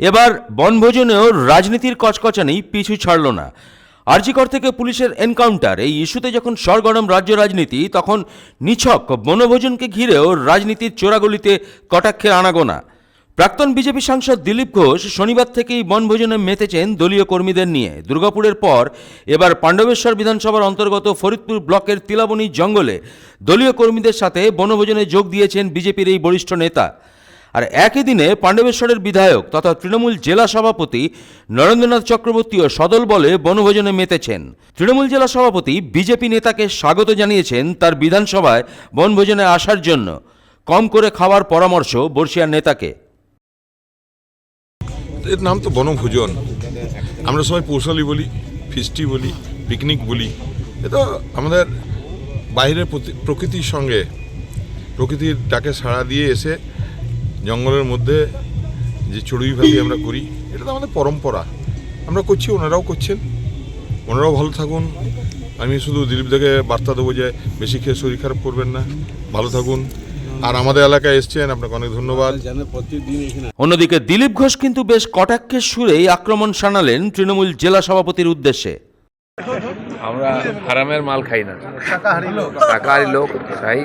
এবার বনভোজনেও রাজনীতির কচকচানি পিছু ছাড়ল না। আরজিকর থেকে পুলিশের এনকাউন্টার, এই ইস্যুতে যখন সরগরম রাজ্য রাজনীতি, তখন নিছক বনভোজনকে ঘিরেও রাজনীতির চোরাগলিতে কটাক্ষের আনাগোনা। প্রাক্তন বিজেপি সাংসদ দিলীপ ঘোষ শনিবার থেকেই বনভোজনে মেতেছেন দলীয় কর্মীদের নিয়ে। দুর্গাপুরের পর এবার পাণ্ডবেশ্বর বিধানসভার অন্তর্গত ফরিদপুর ব্লকের তিলাবনী জঙ্গলে দলীয় কর্মীদের সাথে বনভোজনে যোগ দিয়েছেন বিজেপির এই বরিষ্ঠ নেতা। আর একই দিনে পাণ্ডবেশ্বরের বিধায়ক তথা তৃণমূল জেলা সভাপতি নরেন্দ্রনাথ চক্রবর্তীও সদল বলে বনভোজনে মেতেছেন। তৃণমূল জেলা সভাপতি বিজেপি নেতাকে স্বাগত জানিয়েছেন তার বিধানসভায় বনভোজনে আসার জন্য। কম করে খাওয়ার পরামর্শ বর্ষিয়ার নেতাকে। এর নাম তো বনভোজন। আমরা সবাই পৌশালি বলি, ফিস্টি বলি, পিকনিক বলি। এটা আমাদের বাইরের প্রকৃতির সঙ্গে, প্রকৃতির ডাকে সাড়া দিয়ে এসে জঙ্গলের মধ্যে যে চড়ুইভাতি আমরা করি, এটা তো আমাদের পরম্পরা। আমরা করছি, ওনারাও করছেন, ওনারাও ভালো থাকুন। আমি শুধু দিলীপদাকে বার্তা দেবো যে বেশি খেয়ে শরীর খারাপ করবেন না, ভালো থাকুন। আর আমাদের এলাকায় এসছেন, আপনাকে অনেক ধন্যবাদ। অন্যদিকে দিলীপ ঘোষ কিন্তু বেশ কটাক্ষের সুরেই আক্রমণ শানালেন তৃণমূল জেলা সভাপতির উদ্দেশ্যে। আমরা হারামের মাল খাই না, শাকাহারি লোক খাই।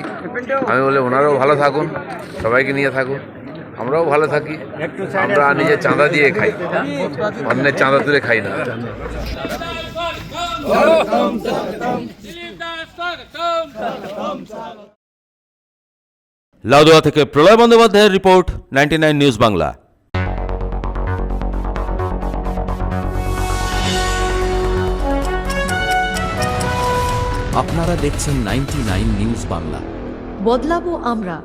আমি বলে ওনারাও ভালো থাকুন, সবাইকে নিয়ে থাকুন, আমরাও ভালো থাকি। আমরা নিজে চাঁদা দিয়ে খাই, অন্যের চাঁদা তুলে খাই না। লাউদোয়া থেকে প্রলয় বন্দ্যোপাধ্যায়ের রিপোর্ট, 99 নিউজ বাংলা। আপনারা দেখছেন 99 নিউজ বাংলা। বদলাবো আমরা।